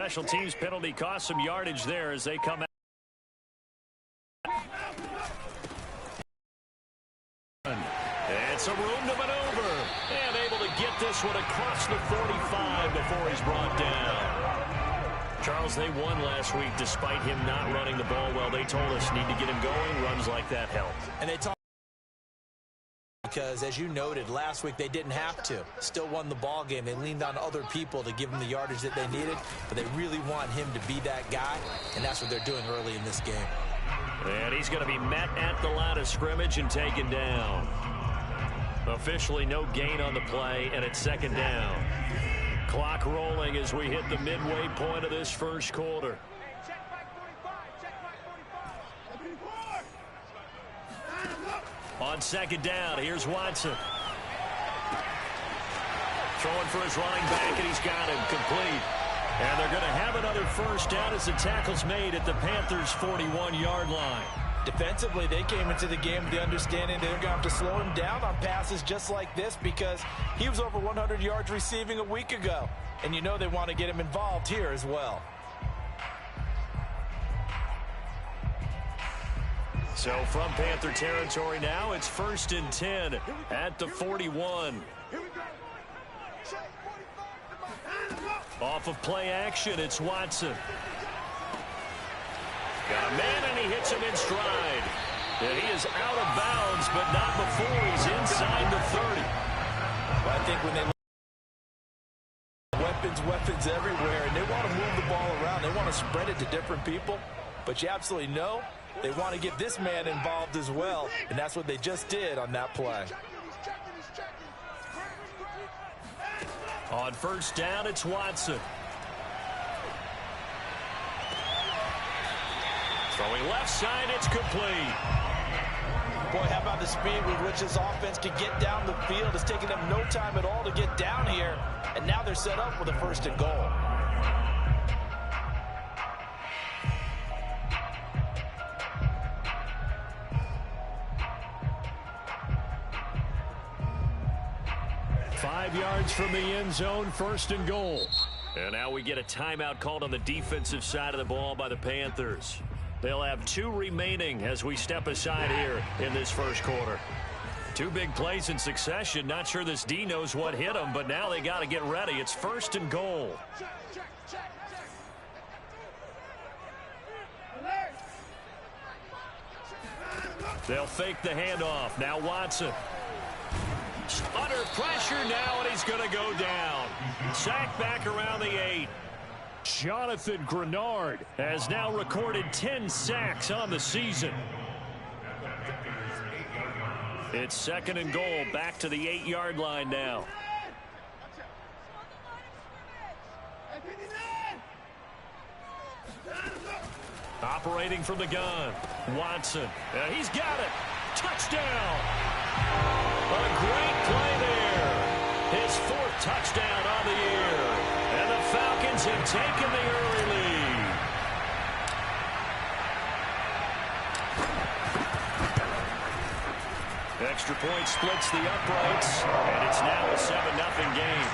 Special teams penalty cost some yardage there as they come out. It's a room to maneuver. And able to get this one across the 45 before he's brought down. Charles, they won last week despite him not running the ball well. They told us need to get him going. Runs like that help. And they talked because, as you noted, last week they didn't have to. Still won the ball game. They leaned on other people to give them the yardage that they needed, but they really want him to be that guy, and that's what they're doing early in this game. And he's going to be met at the line of scrimmage and taken down. Officially no gain on the play, and it's second down. Clock rolling as we hit the midway point of this first quarter. On second down, here's Watson. Throwing for his running back, and he's got him complete. And they're going to have another first down as the tackle's made at the Panthers' 41-yard line. Defensively, they came into the game with the understanding they're going to have to slow him down on passes just like this because he was over 100 yards receiving a week ago. And you know they want to get him involved here as well. So from Panther territory now, it's 1st and 10 at the 41. Off of play action, it's Watson. Got a man, and he hits him in stride. And he is out of bounds, but not before he's inside the 30. Well, I think when they weapons everywhere, and they want to move the ball around. They want to spread it to different people. But you absolutely know they want to get this man involved as well, and that's what they just did on that play. On first down, it's Watson. Throwing left side, it's complete. Boy, how about the speed with which this offense can get down the field? It's taking them no time at all to get down here, and now they're set up with a 1st and goal. Yards from the end zone, 1st and goal. And now we get a timeout called on the defensive side of the ball by the Panthers. They'll have 2 remaining as we step aside here in this first quarter. 2 big plays in succession. Not sure this D knows what hit them, but now they got to get ready. It's 1st and goal. They'll fake the handoff. Now Watson. Under pressure now, and he's going to go down. Sacked back around the 8. Jonathan Grenard has now recorded 10 sacks on the season. It's 2nd and goal, back to the 8-yard line now. Operating from the gun, Watson. He's got it. Touchdown. A great play there. His 4th touchdown on the year. And the Falcons have taken the early lead. Extra point splits the uprights, and it's now a 7-0 game.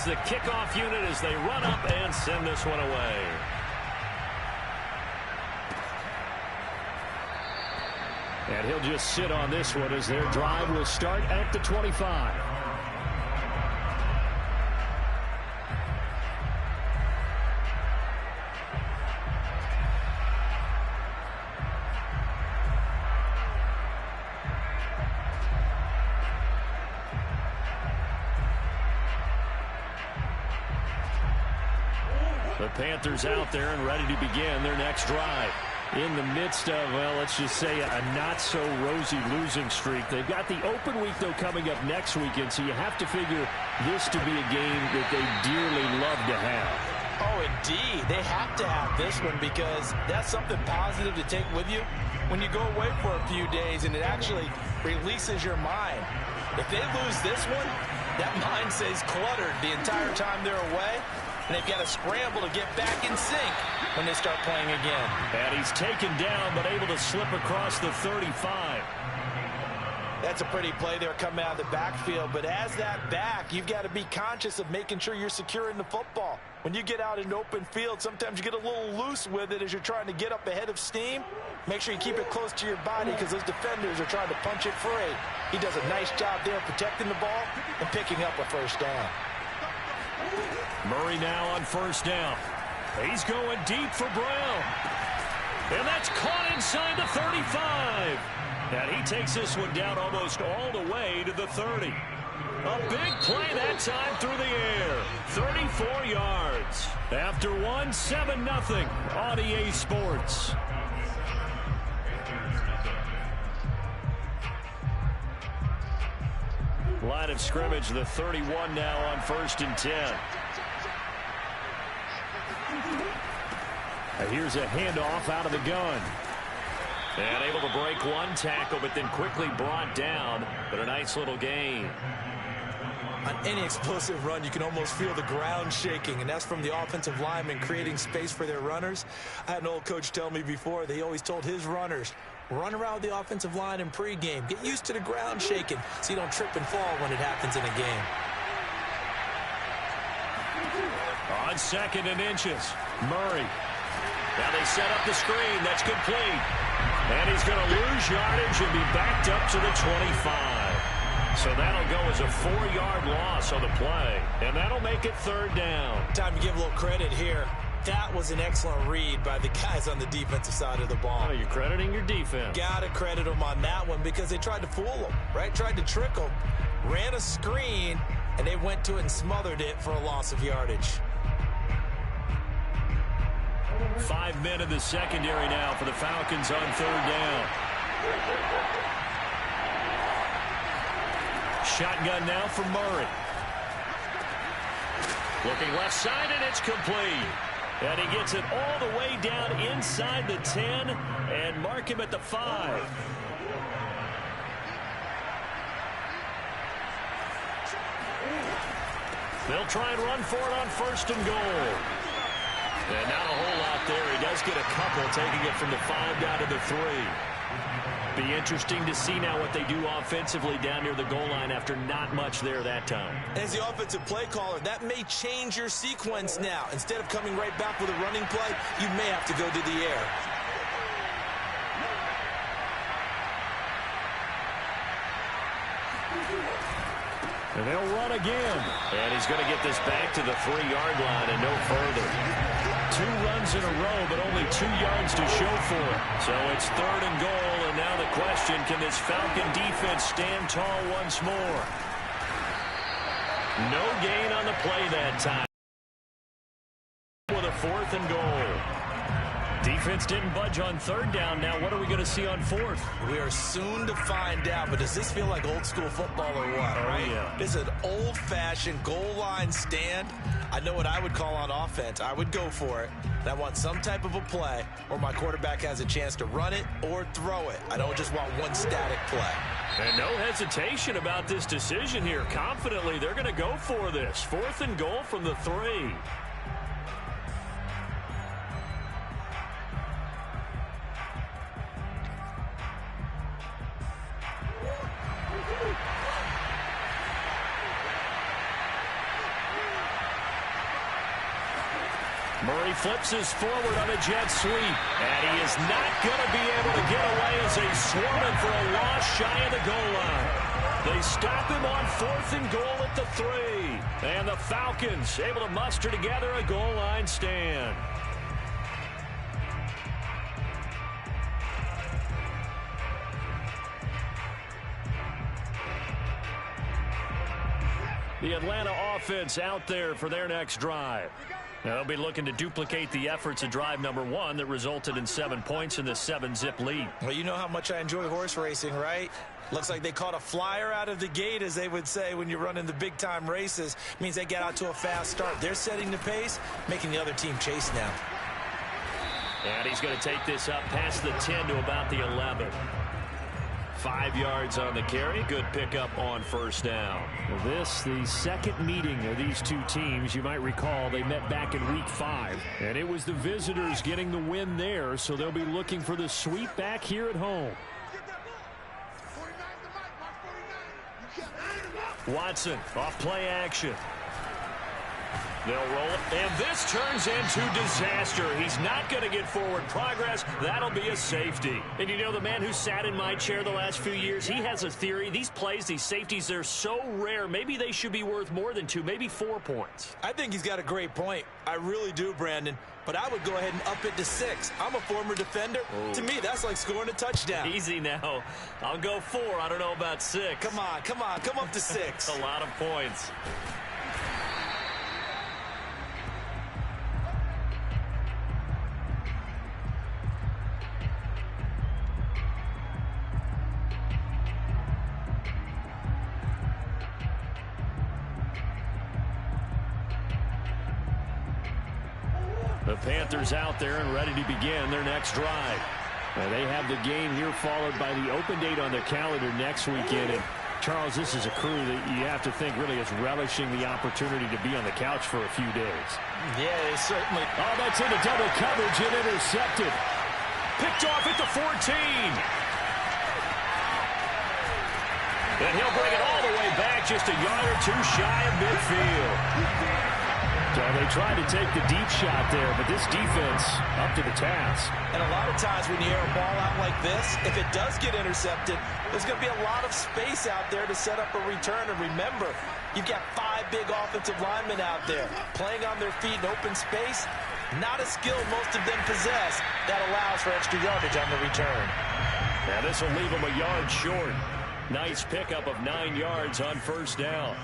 The kickoff unit as they run up and send this one away. And he'll just sit on this one as their drive will start at the 25. The Panthers out there and ready to begin their next drive. In the midst of, well, let's just say a not-so-rosy losing streak. They've got the open week, though, coming up next weekend, so you have to figure this to be a game that they dearly love to have. Oh, indeed. They have to have this one because that's something positive to take with you when you go away for a few days, and it actually releases your mind. If they lose this one, that mind stays cluttered the entire time they're away. and they've got to scramble to get back in sync when they start playing again. And he's taken down, but able to slip across the 35. That's a pretty play there coming out of the backfield, but as that back, you've got to be conscious of making sure you're securing the football. When you get out in open field, sometimes you get a little loose with it as you're trying to get up ahead of steam. Make sure you keep it close to your body because those defenders are trying to punch it free. He does a nice job there protecting the ball and picking up a first down. Murray now on first down. He's going deep for Brown. And that's caught inside the 35. And he takes this one down almost all the way to the 30. A big play that time through the air. 34 yards. After one, 7-0 on EA Sports. Line of scrimmage, the 31 now on 1st and 10. Now here's a handoff out of the gun. And able to break one tackle, but then quickly brought down. But a nice little gain. On any explosive run, you can almost feel the ground shaking, and that's from the offensive linemen creating space for their runners. I had an old coach tell me before, he always told his runners, run around the offensive line in pregame. Get used to the ground shaking so you don't trip and fall when it happens in a game. On 2nd and inches, Murray. Now they set up the screen. That's complete. And he's going to lose yardage and be backed up to the 25. So that'll go as a 4-yard loss on the play. And that'll make it 3rd down. Time to give a little credit here. That was an excellent read by the guys on the defensive side of the ball. Oh, you're crediting your defense. Got to credit them on that one because they tried to fool them, right? Tried to trick them. Ran a screen, and they went to it and smothered it for a loss of yardage. 5 men in the secondary now for the Falcons on 3rd down. Shotgun now for Murray. Looking left side, and it's complete. And he gets it all the way down inside the 10 and mark him at the 5. They'll try and run for it on 1st and goal. And not a whole lot there. He does get a couple, taking it from the 5 down to the 3. Be interesting to see now what they do offensively down near the goal line after not much there that time. As the offensive play caller, that may change your sequence now. Instead of coming right back with a running play, you may have to go to the air. And they'll run again. And he's going to get this back to the 3-yard line and no further. 2 runs in a row, but only 2 yards to show for it. So it's 3rd and goal, and now the question, can this Falcon defense stand tall once more? No gain on the play that time. With a 4th and goal. Defense didn't budge on 3rd down. Now what are we going to see on 4th? We are soon to find out, but does this feel like old school football or what, right? Yeah. This is an old-fashioned goal line stand. I know what I would call on offense. I would go for it. And I want some type of a play where my quarterback has a chance to run it or throw it. I don't just want one static play. And no hesitation about this decision here. Confidently, they're going to go for this. 4th and goal from the 3. Murray flips his forward on a jet sweep. And he is not going to be able to get away as they swarm him for a loss shy of the goal line. They stop him on 4th and goal at the 3. And the Falcons able to muster together a goal line stand. The Atlanta offense out there for their next drive. Now they'll be looking to duplicate the efforts of drive number 1 that resulted in 7 points in the 7-zip lead. Well, you know how much I enjoy horse racing, right? Looks like they caught a flyer out of the gate, as they would say when you're running the big-time races. Means they get out to a fast start. They're setting the pace, making the other team chase now. And he's going to take this up past the 10 to about the 11. 5 yards on the carry. Good pickup on first down. This, the second meeting of these two teams. You might recall they met back in week 5. And it was the visitors getting the win there, so they'll be looking for the sweep back here at home. Watson off play action. They'll roll it, and this turns into disaster. He's not going to get forward progress. That'll be a safety. And you know, the man who sat in my chair the last few years, he has a theory. These plays, these safeties, they're so rare. Maybe they should be worth more than 2, maybe 4 points. I think he's got a great point. I really do, Brandon. But I would go ahead and up it to 6. I'm a former defender. Oh. To me, that's like scoring a touchdown. Easy now. I'll go 4. I don't know about 6. Come on. Come up to 6. A lot of points. The Panthers out there and ready to begin their next drive. They have the game here followed by the open date on their calendar next weekend. And Charles, this is a crew that you have to think really is relishing the opportunity to be on the couch for a few days. Yeah, certainly. Oh, that's into double coverage and intercepted. Picked off at the 14. And he'll bring it all the way back, just a yard or 2 shy of midfield. So they tried to take the deep shot there, but this defense up to the task. And a lot of times when you air a ball out like this, if it does get intercepted, there's going to be a lot of space out there to set up a return. And remember, you've got 5 big offensive linemen out there playing on their feet in open space. Not a skill most of them possess that allows for extra yardage on the return. Now this will leave them a yard short. Nice pickup of 9 yards on first down.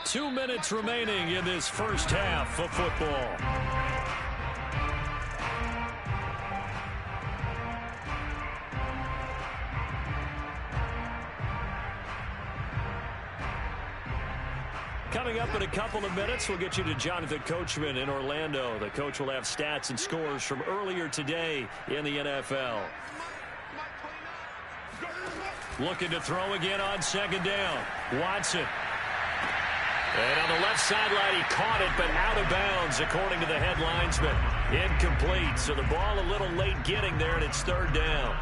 Two minutes remaining in this first half of football. Coming up in a couple of minutes, we'll get you to Jonathan Coachman in Orlando. The coach will have stats and scores from earlier today in the NFL. Looking to throw again on second down. Watson. And on the left sideline, he caught it, but out of bounds, according to the head linesman. Incomplete, so the ball a little late getting there, and it's third down.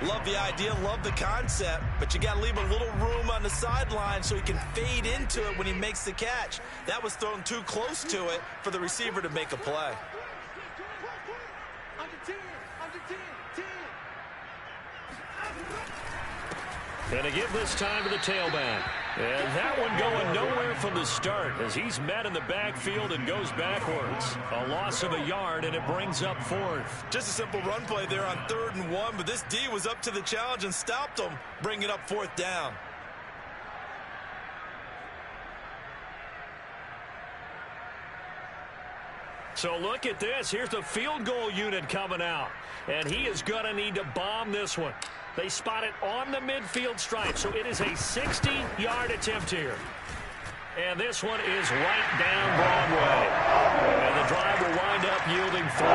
Love the idea, love the concept, but you got to leave a little room on the sideline so he can fade into it when he makes the catch. That was thrown too close to it for the receiver to make a play. And to give this time to the tailback. And that one going nowhere from the start as he's met in the backfield and goes backwards. A loss of a yard, and it brings up 4th. Just a simple run play there on 3rd and 1, but this D was up to the challenge and stopped him, bringing up 4th down. So look at this. Here's the field goal unit coming out. And he is going to need to bomb this one. They spot it on the midfield stripe, so it is a 60-yard attempt here. And this one is right down Broadway. And the drive will wind up yielding 3.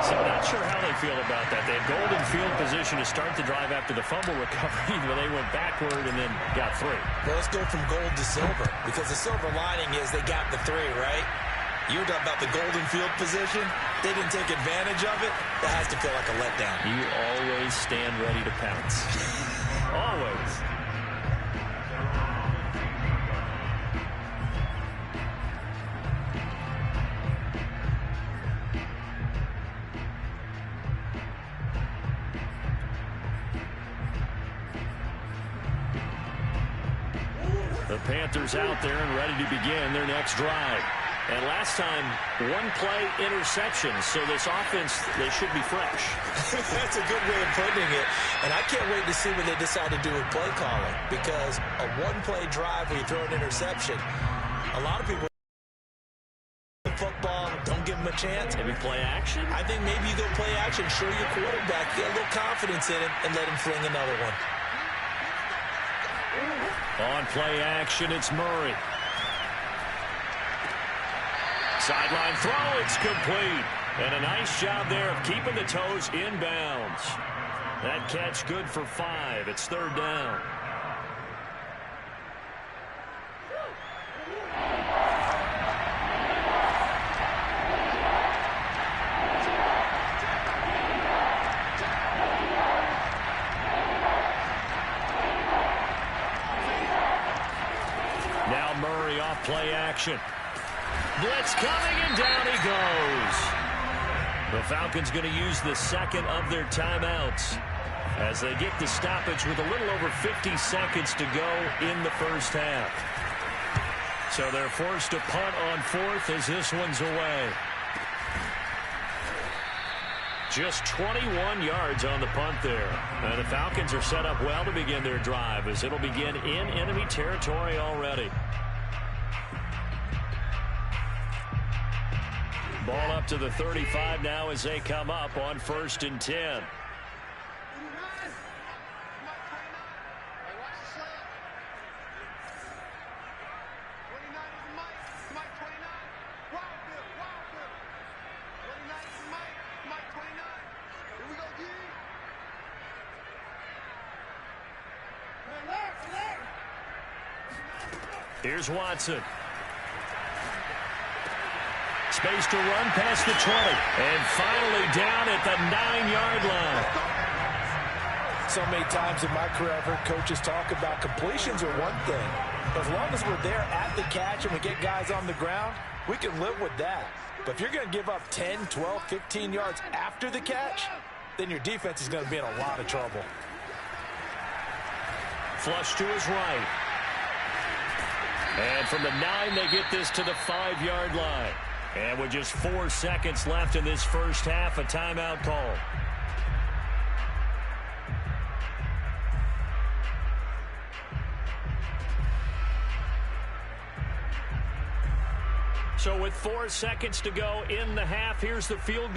So I'm not sure how they feel about that. They had golden field position to start the drive after the fumble recovery, but they went backward and then got 3. Well, let's go from gold to silver, because the silver lining is they got the 3, right? You were talking about the golden field position. They didn't take advantage of it. That has to feel like a letdown. You always stand ready to pounce. Always. The Panthers out there and ready to begin their next drive. And last time, 1-play interception. So this offense, they should be fresh. That's a good way of putting it. And I can't wait to see what they decide to do with play calling. Because a 1-play drive where you throw an interception, a lot of people football, don't give them a chance. Maybe play action? I think maybe you go play action, show your quarterback, get a little confidence in it, and let him fling another one. On play action, it's Murray. Sideline throw, it's complete. And a nice job there of keeping the toes inbounds. That catch good for 5. It's 3rd down. Now Murray off play action. Blitz coming, and down he goes. The Falcons going to use the second of their timeouts as they get the stoppage with a little over 50 seconds to go in the first half. So they're forced to punt on 4th as this one's away. Just 21 yards on the punt there. And the Falcons are set up well to begin their drive as it'll begin in enemy territory already. Ball up to the 35 now as they come up on 1st and 10. Here's Watson. Space to run past the 20. And finally down at the 9-yard line. So many times in my career I've heard coaches talk about completions are one thing. As long as we're there at the catch and we get guys on the ground, we can live with that. But if you're going to give up 10, 12, 15 yards after the catch, then your defense is going to be in a lot of trouble. Flush to his right. And from the 9, they get this to the 5-yard line. And with just 4 seconds left in this first half, a timeout call. So with 4 seconds to go in the half, here's the field goal.